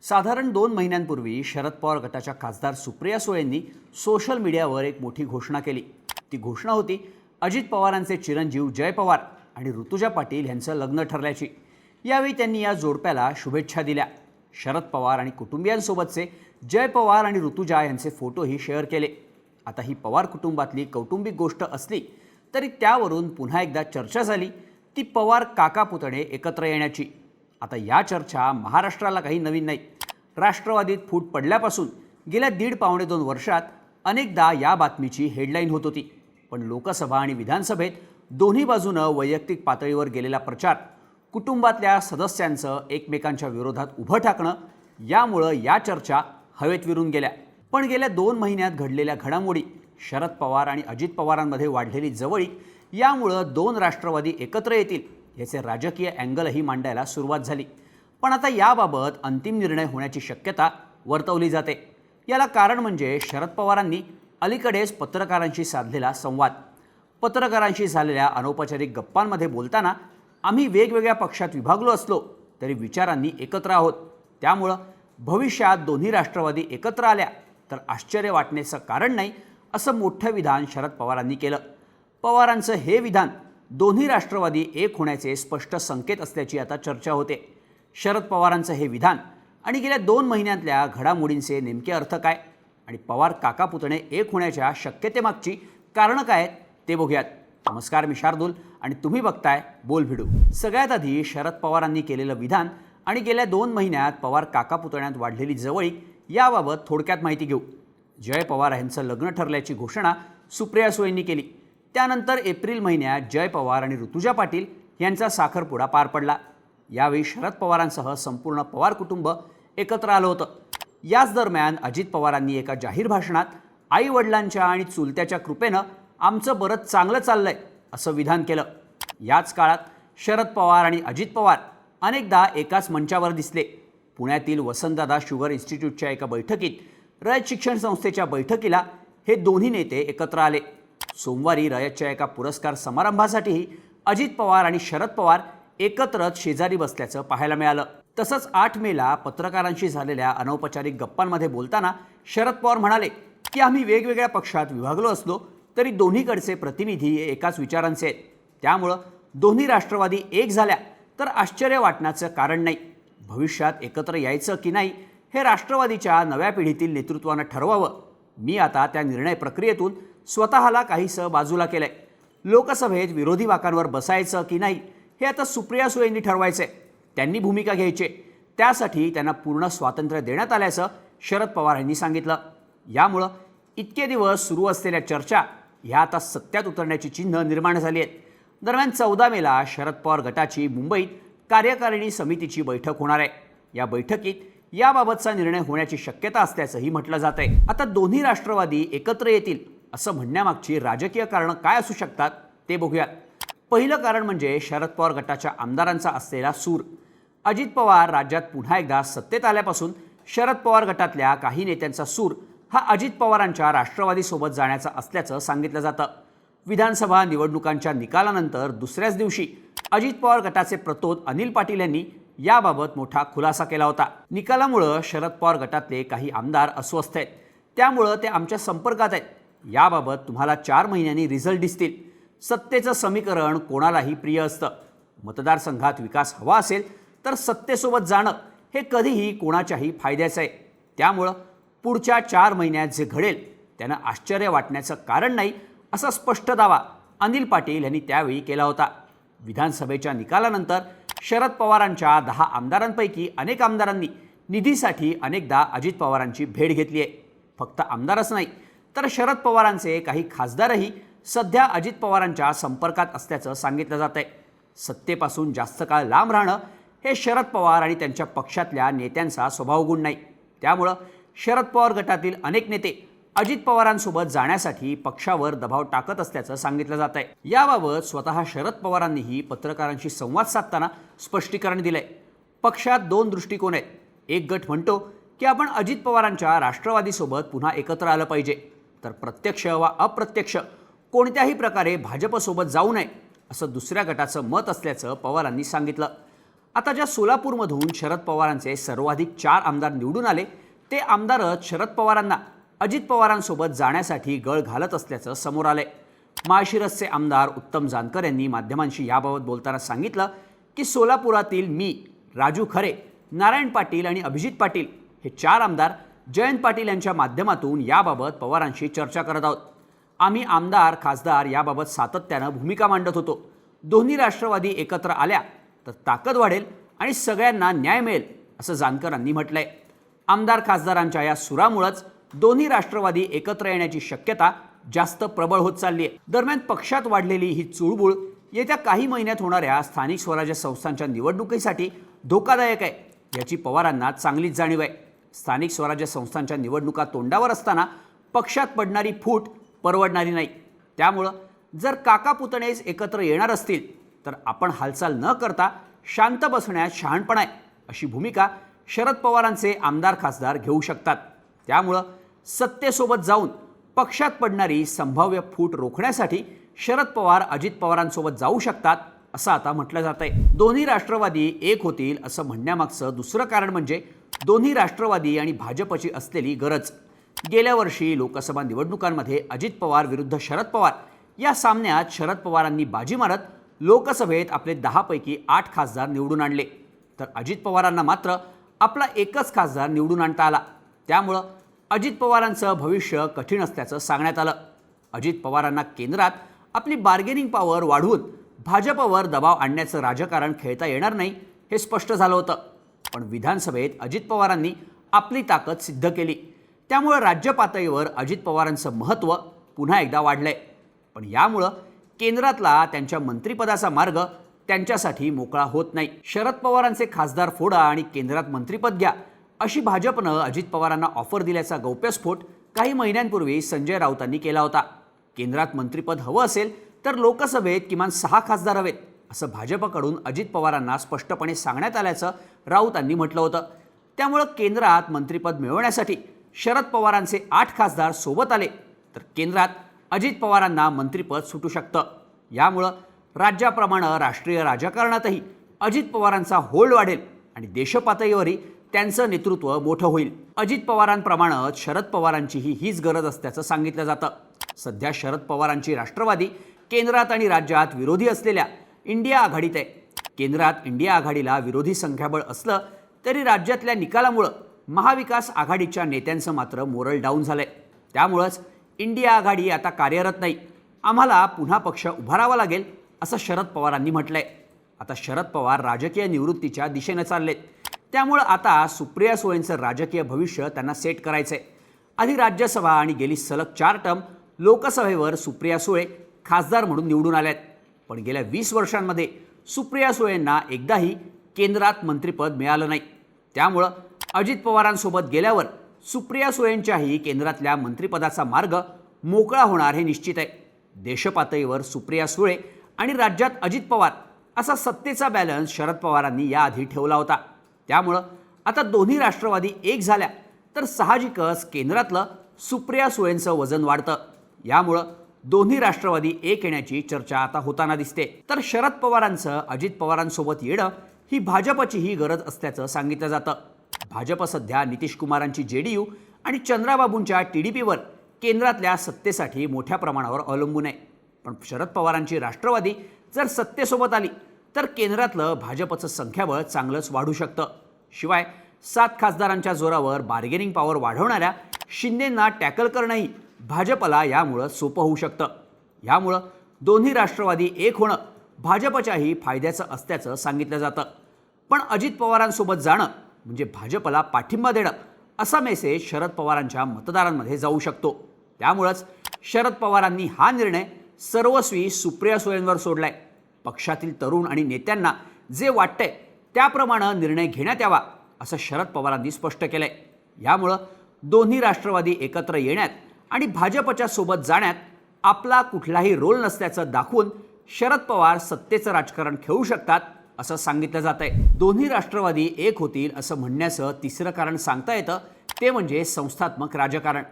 साधारण 2 महिन्यांपूर्वी शरद पवार गटाच्या खासदार सुप्रिया सुळेंनी सोशल मीडियावर एक मोठी घोषणा केली। ती घोषणा होती अजित पवारांचे चिरंजीव जय पवार आणि ऋतुजा पाटील यांचं लग्न ठरल्याची। यावेळी त्यांनी या जोडप्याला शुभेच्छा दिल्या। शरद पवार आणि कुटुंबियांसोबतचे जय पवार आणि ऋतुजा यांचे फोटोही शेअर केले। आता ही पवार कुटुंबातली कौटुंबिक गोष्ट असली तरी त्यावरून पुन्हा एकदा चर्चा झाली ती पवार काका पुतणे एकत्र येण्याची। आता या चर्चा महाराष्ट्राला काही नवीन नाही। राष्ट्रवादीत फूट पडल्यापासून गेल्या 1.5-2 वर्षात अनेकदा या बातमीची हेडलाईन होत होती, पण लोकसभा आणि विधानसभेत दोन्ही बाजूनं वैयक्तिक पातळीवर गेलेला प्रचार, कुटुंबातल्या सदस्यांचं एकमेकांच्या विरोधात उभं ठाकणं यामुळं या चर्चा हवेत विरून गेल्या। पण गेल्या 2 महिन्यात घडलेल्या घडामोडी, शरद पवार आणि अजित पवारांमध्ये वाढलेली जवळीक यामुळं 2 राष्ट्रवादी एकत्र येतील याचे राजकीय अँगलही मांडायला सुरुवात झाली। पण आता याबाबत अंतिम निर्णय होण्याची शक्यता वर्तवली जाते। याला कारण म्हणजे शरद पवारांनी अलीकडेच पत्रकारांशी साधलेला संवाद। पत्रकारांशी झालेल्या अनौपचारिक गप्पांमध्ये बोलताना आम्ही वेगवेगळ्या पक्षात विभागलो असलो तरी विचारांनी एकत्र आहोत, त्यामुळं भविष्यात दोन्ही राष्ट्रवादी एकत्र आल्या तर आश्चर्य वाटण्याचं कारण नाही, असं मोठं विधान शरद पवारांनी केलं। पवारांचं हे विधान दोन्ही राष्ट्रवादी एक होण्याचे स्पष्ट संकेत असल्याची आता चर्चा होते। शरद पवारांचं हे विधान आणि गेल्या 2 महिन्यातल्या घडामोडींचे नेमके अर्थ काय आणि पवार काका पुतणे एक होण्याच्या शक्यतेमागची कारणं काय आहेत ते बघूयात। नमस्कार, मी शार्दूल आणि तुम्ही बघताय बोल भिडू। सगळ्यात आधी शरद पवारांनी केलेलं विधान आणि गेल्या 2 महिन्यात पवार काका पुतण्यात वाढलेली जवळीक याबाबत थोडक्यात माहिती घेऊ। जय पवार यांचं लग्न ठरल्याची घोषणा सुप्रिया सुळेंनी केली। त्यानंतर एप्रिल महिन्यात जय पवार आणि ऋतुजा पाटील यांचा साखरपुडा पार पडला। यावेळी शरद पवारांसह संपूर्ण पवार कुटुंब एकत्र आलं होतं। याच दरम्यान अजित पवारांनी एका जाहीर भाषणात आई वडिलांच्या आणि चुलत्याच्या कृपेनं आमचं बरंच चांगलं चाललंय असं विधान केलं। याच काळात शरद पवार आणि अजित पवार अनेकदा एकाच मंचावर दिसले। पुण्यातील वसंतदादा शुगर इन्स्टिट्यूटच्या एका बैठकीत रयत शिक्षण संस्थेच्या बैठकीला हे दोन्ही नेते एकत्र आले। सोमवारी रयतच्या एका पुरस्कार समारंभासाठीही अजित पवार आणि शरद पवार एकत्रच शेजारी बसल्याचं पाहायला मिळालं। तसंच 8 मेला पत्रकारांशी झालेल्या अनौपचारिक गप्पांमध्ये बोलताना शरद पवार म्हणाले की आम्ही वेगवेगळ्या पक्षात विभागलो असलो तरी दोन्हीकडचे प्रतिनिधी एकाच विचारांचे आहेत, त्यामुळं दोन्ही राष्ट्रवादी एक झाल्या तर आश्चर्य वाटण्याचं कारण नाही। भविष्यात एकत्र यायचं की नाही हे राष्ट्रवादीच्या नव्या पिढीतील नेतृत्वानं ठरवावं। मी आता त्या निर्णय प्रक्रियेतून स्वतःला काहीसं बाजूला केलंय। लोकसभेत विरोधी वाकांवर बसायचं की नाही हे आता सुप्रिया सुळेंनी ठरवायचंय, त्यांनी भूमिका घ्यायची। त्यासाठी त्यांना पूर्ण स्वातंत्र्य देण्यात आल्याचं शरद पवार यांनी सांगितलं। यामुळं इतके दिवस सुरू असलेल्या चर्चा ह्या आता सत्यात उतरण्याची चिन्ह निर्माण झाली आहेत। दरम्यान 14 मेला शरद पवार गटाची मुंबईत कार्यकारिणी समितीची बैठक होणार आहे। या बैठकीत याबाबतचा निर्णय होण्याची शक्यता असल्याचंही म्हटलं जात आहे। आता दोन्ही राष्ट्रवादी एकत्र येतील असं म्हणण्यामागची राजकीय कारणं काय असू शकतात ते बघूयात। पहिलं कारण म्हणजे शरद पवार गटाच्या आमदारांचा असलेला सूर। अजित पवार राज्यात पुन्हा एकदा सत्तेत आल्यापासून शरद पवार गटातल्या काही नेत्यांचा सूर हा अजित पवारांच्या राष्ट्रवादीसोबत जाण्याचा असल्याचं सांगितलं जातं। विधानसभा निवडणुकांच्या निकालानंतर दुसऱ्याच दिवशी अजित पवार गटाचे प्रतोद अनिल पाटील यांनी याबाबत मोठा खुलासा केला होता। निकालामुळं शरद पवार गटातले काही आमदार अस्वस्थ आहेत, त्यामुळं ते आमच्या संपर्कात आहेत। याबाबत तुम्हाला 4 महिन्यांनी रिझल्ट दिसतील। सत्तेचं समीकरण कोणालाही प्रिय असतं। मतदारसंघात विकास हवा असेल तर सत्तेसोबत जाणं हे कधीही कोणाच्याही फायद्याचं आहे। त्यामुळं पुढच्या 4 महिन्यात जे घडेल त्यांना आश्चर्य वाटण्याचं कारण नाही, असा स्पष्ट दावा अनिल पाटील यांनी त्यावेळी केला होता। विधानसभेच्या निकालानंतर शरद पवारांच्या 10 आमदारांपैकी अनेक आमदारांनी निधीसाठी अनेकदा अजित पवारांची भेट घेतली आहे। फक्त आमदारच नाही तर शरद पवारांचे काही खासदारही सध्या अजित पवारांच्या संपर्कात असल्याचं सांगितलं जात आहे। सत्तेपासून जास्त काळ लांब राहणं हे शरद पवार आणि त्यांच्या पक्षातल्या नेत्यांचा स्वभावगुण नाही, त्यामुळं शरद पवार गटातील अनेक नेते अजित पवारांसोबत जाण्यासाठी पक्षावर दबाव टाकत असल्याचं सांगितलं जात आहे। याबाबत स्वतः शरद पवारांनीही पत्रकारांशी संवाद साधताना स्पष्टीकरण दिलंय। पक्षात 2 दृष्टिकोन आहेत। एक गट म्हणतो की आपण अजित पवारांच्या राष्ट्रवादीसोबत पुन्हा एकत्र आलं पाहिजे, तर प्रत्यक्ष वा अप्रत्यक्ष कोणत्याही प्रकारे भाजपसोबत जाऊ नये असं दुसऱ्या गटाचं मत असल्याचं पवारांनी सांगितलं। आता ज्या सोलापूरमधून शरद पवारांचे सर्वाधिक 4 आमदार निवडून आले ते आमदारच शरद पवारांना अजित पवारांसोबत जाण्यासाठी गळ घालत असल्याचं समोर आलंय। माळशिरसचे आमदार उत्तम जानकर यांनी माध्यमांशी याबाबत बोलताना सांगितलं की सोलापुरातील मी, राजू खरे, नारायण पाटील आणि अभिजित पाटील हे 4 आमदार जयंत पाटील यांच्या माध्यमातून याबाबत पवारांशी चर्चा करत आहोत। आम्ही आमदार खासदार याबाबत सातत्यानं भूमिका मांडत होतो। दोन्ही राष्ट्रवादी एकत्र आल्या तर ताकद वाढेल आणि सगळ्यांना न्याय मिळेल असं जानकरांनी म्हटलंय। आमदार खासदारांच्या या सुरामुळेच दोन्ही राष्ट्रवादी एकत्र येण्याची शक्यता जास्त प्रबळ होत चालली आहे। दरम्यान पक्षात वाढलेली ही चुळबुळ येत्या काही महिन्यात होणाऱ्या स्थानिक स्वराज्य संस्थांच्या निवडणुकीसाठी धोकादायक आहे याची पवारांना चांगलीच जाणीव आहे। स्थानिक स्वराज्य संस्थांच्या निवडणुका तोंडावर असताना पक्षात पडणारी फूट परवडणारी नाही। त्यामुळं जर काका पुतणेच एकत्र येणार असतील तर आपण हालचाल न करता शांत बसण्यात शहाणपण आहे अशी भूमिका शरद पवारांचे आमदार खासदार घेऊ शकतात। त्यामुळं सत्तेसोबत जाऊन पक्षात पडणारी संभाव्य फूट रोखण्यासाठी शरद पवार अजित पवारांसोबत जाऊ शकतात असं आता म्हटलं जात आहे। दोन्ही राष्ट्रवादी एक होतील असं म्हणण्यामागचं दुसरं कारण म्हणजे दोन्ही राष्ट्रवादी आणि भाजपची असलेली गरज। गेल्या वर्षी लोकसभा निवडणुकांमध्ये अजित पवार विरुद्ध शरद पवार या सामन्यात शरद पवारांनी बाजी मारत लोकसभेत आपले 10 पैकी 8 खासदार निवडून आणले, तर अजित पवारांना मात्र आपला एकच खासदार निवडून आणता आला। त्यामुळं अजित पवारांचं भविष्य कठीण असल्याचं सांगण्यात आलं। अजित पवारांना केंद्रात आपली बार्गेनिंग पॉवर वाढवून भाजपवर दबाव आणण्याचं राजकारण खेळता येणार नाही हे स्पष्ट झालं होतं। पण विधानसभेत अजित पवारांनी आपली ताकद सिद्ध केली, त्यामुळे राज्य पातळीवर अजित पवारांचं महत्त्व पुन्हा एकदा वाढलंय। पण यामुळं केंद्रातला त्यांच्या मंत्रिपदाचा मार्ग त्यांच्यासाठी मोकळा होत नाही। शरद पवारांचे खासदार फोडा आणि केंद्रात मंत्रिपद घ्या अशी भाजपनं अजित पवारांना ऑफर दिल्याचा गौप्यस्फोट काही महिन्यांपूर्वी संजय राऊतांनी केला होता। केंद्रात मंत्रिपद हवं असेल तर लोकसभेत किमान 6 खासदार हवेत असं भाजपकडून अजित पवारांना स्पष्टपणे सांगण्यात आल्याचं राऊतांनी म्हटलं होतं। त्यामुळे केंद्रात मंत्रिपद मिळवण्यासाठी शरद पवारांचे 8 खासदार सोबत आले तर केंद्रात अजित पवारांना मंत्रिपद सुटू शकतं। यामुळं राज्याप्रमाणे राष्ट्रीय राजकारणातही अजित पवारांचा होल्ड वाढेल आणि देशपातळीवरही त्यांचं नेतृत्व मोठं होईल। अजित पवारांप्रमाणेच शरद पवारांचीही हीच गरज असल्याचं सांगितलं जातं। सध्या शरद पवारांची राष्ट्रवादी केंद्रात आणि राज्यात विरोधी असलेल्या इंडिया आघाडीत आहे। केंद्रात इंडिया आघाडीला विरोधी संख्याबळ असलं तरी राज्यातल्या निकालामुळं महाविकास आघाडीच्या नेत्यांचं मात्र मोरल डाऊन झालंय। त्यामुळंच इंडिया आघाडी आता कार्यरत नाही, आम्हाला पुन्हा पक्ष उभारावा लागेल असं शरद पवारांनी म्हटलंय। आता शरद पवार राजकीय निवृत्तीच्या दिशेने चाललेत, त्यामुळे आता सुप्रिया सुळेंचं राजकीय भविष्य त्यांना सेट करायचंय। आधी राज्यसभा आणि गेली सलग 4 टर्म लोकसभेवर सुप्रिया सुळे खासदार म्हणून निवडून आल्यात, पण गेल्या 20 वर्षांमध्ये सुप्रिया सुळेंना एकदाही केंद्रात मंत्रिपद मिळालं नाही। त्यामुळे अजित पवारांसोबत गेल्यावर सुप्रिया सुळेंच्याही केंद्रातल्या मंत्रिपदाचा मार्ग मोकळा होणार हे निश्चित आहे। देशपातळीवर सुप्रिया सुळे आणि राज्यात अजित पवार असा सत्तेचा बॅलन्स शरद पवारांनी याआधी ठेवला होता। त्यामुळं आता दोन्ही राष्ट्रवादी एक झाल्या तर साहजिकच केंद्रातलं सुप्रिया सुळेंचं वजन वाढतं। यामुळं दोन्ही राष्ट्रवादी एक येण्याची चर्चा आता होताना दिसते। तर शरद पवारांचं अजित पवारांसोबत येणं ही भाजपचीही गरज असल्याचं सांगितलं जातं। भाजप सध्या नितीश कुमारांची जेडीयू आणि चंद्राबाबूंच्या टीडीपीवर केंद्रातल्या सत्तेसाठी मोठ्या प्रमाणावर अवलंबून आहे। पण शरद पवारांची राष्ट्रवादी जर सत्तेसोबत आली तर केंद्रातलं भाजपचं संख्याबळ चांगलंच वाढू शकतं। शिवाय 7 खासदारांच्या जोरावर बार्गेनिंग पॉवर वाढवणाऱ्या शिंदेंना टॅकल करणंही भाजपला यामुळं सोपं होऊ शकतं। यामुळं दोन्ही राष्ट्रवादी एक होणं भाजपच्याही फायद्याचं असल्याचं सांगितलं जातं। पण अजित पवारांसोबत जाणं म्हणजे भाजपला पाठिंबा देणं असा मेसेज शरद पवारांच्या मतदारांमध्ये जाऊ शकतो। त्यामुळंच शरद पवारांनी हा निर्णय सर्वस्वी सुप्रिया सुळेंवर सोडलाय। पक्षातील तरुण आणि नेत्यांना जे वाटतंय त्याप्रमाणे निर्णय घेण्यात यावा असं शरद पवारांनी स्पष्ट केलंय। यामुळं दोन्ही राष्ट्रवादी एकत्र येण्यात आणि भाजपच्या सोबत जाण्यात आपला कुठलाही रोल नसल्याचं दाखवून शरद पवार सत्तेचं राजकारण खेळू शकतात असं सांगितलं जात आहे। दोन्ही राष्ट्रवादी एक होतील असं म्हणण्याचं तिसरं कारण सांगता येतं ते म्हणजे संस्थात्मक राजकारण।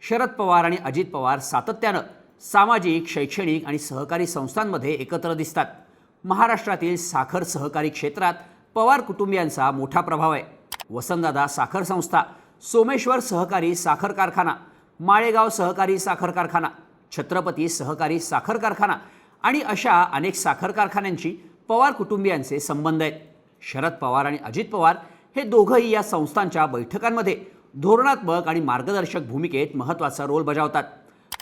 शरद पवार आणि अजित पवार सातत्यानं सामाजिक, शैक्षणिक आणि सहकारी संस्थांमध्ये एकत्र दिसतात। महाराष्ट्रातील साखर सहकारी क्षेत्रात पवार कुटुंबियांचा मोठा प्रभाव आहे. वसंतदादा साखर संस्था, सोमेश्वर सहकारी साखर कारखाना, माळेगाव सहकारी साखर कारखाना, छत्रपती सहकारी साखर कारखाना आणि अशा अनेक साखर कारखान्यांशी पवार कुटुंबियांचे संबंध आहेत. शरद पवार आणि अजित पवार हे दोघंही या संस्थांच्या बैठकांमध्ये धोरणात्मक आणि मार्गदर्शक भूमिकेत महत्त्वाचा रोल बजावतात.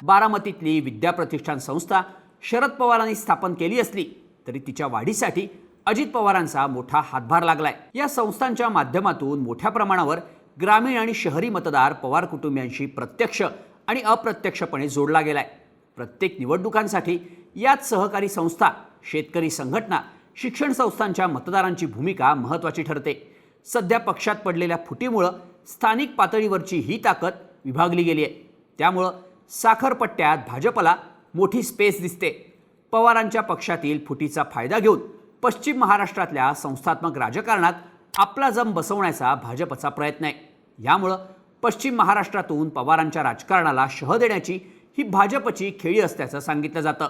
बारामतीतली विद्या प्रतिष्ठान संस्था शरद पवारांनी स्थापन केली असली तरी तिच्या वाढीसाठी अजित पवारांचा मोठा हातभार लागलाय. या संस्थांच्या माध्यमातून मोठ्या प्रमाणावर ग्रामीण आणि शहरी मतदार पवार कुटुंबियांशी प्रत्यक्ष आणि अप्रत्यक्षपणे जोडला गेलाय. प्रत्येक निवडणुकांसाठी याच सहकारी संस्था, शेतकरी संघटना, शिक्षण संस्थांच्या मतदारांची भूमिका महत्त्वाची ठरते. सध्या पक्षात पडलेल्या फुटीमुळे स्थानिक पातळीवरची ही ताकद विभागली गेली आहे. त्यामुळं साखरपट्ट्यात भाजपला मोठी स्पेस दिसते. पवारांच्या पक्षातील फुटीचा फायदा घेऊन पश्चिम महाराष्ट्रातल्या संस्थात्मक राजकारणात आपला जम बसवण्याचा भाजपचा प्रयत्न आहे. यामुळं पश्चिम महाराष्ट्रातून पवारांच्या राजकारणाला शह देण्याची ही भाजपची खेळी असल्याचं सांगितलं जातं.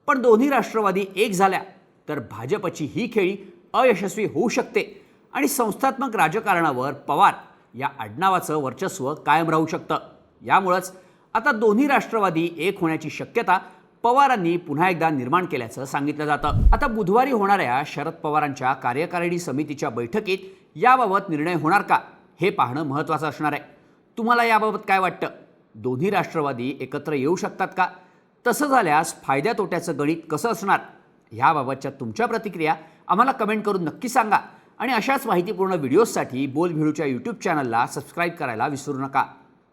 पण दोन्ही राष्ट्रवादी एक झाल्या तर भाजपची ही खेळी अयशस्वी होऊ शकते आणि संस्थात्मक राजकारणावर पवार या आडनावाचं वर्चस्व कायम राहू शकतं. यामुळंच आता दोन्ही राष्ट्रवादी एक होण्याची शक्यता पवारांनी पुन्हा एकदा निर्माण केल्याचं सांगितलं जातं. आता बुधवारी होणाऱ्या शरद पवारांच्या कार्यकारिणी समितीच्या बैठकीत याबाबत निर्णय होणार का हे पाहणं महत्त्वाचं असणार आहे. तुम्हाला याबाबत काय वाटतं? दोन्ही राष्ट्रवादी एकत्र येऊ शकतात का? तसं झाल्यास फायद्या तोट्याचं गणित कसं असणार? याबाबतच्या तुमच्या प्रतिक्रिया आम्हाला कमेंट करून नक्की सांगा आणि अशाच माहितीपूर्ण व्हिडिओजसाठी बोलभिडूच्या यूट्यूब चॅनलला सबस्क्राईब करायला विसरू नका.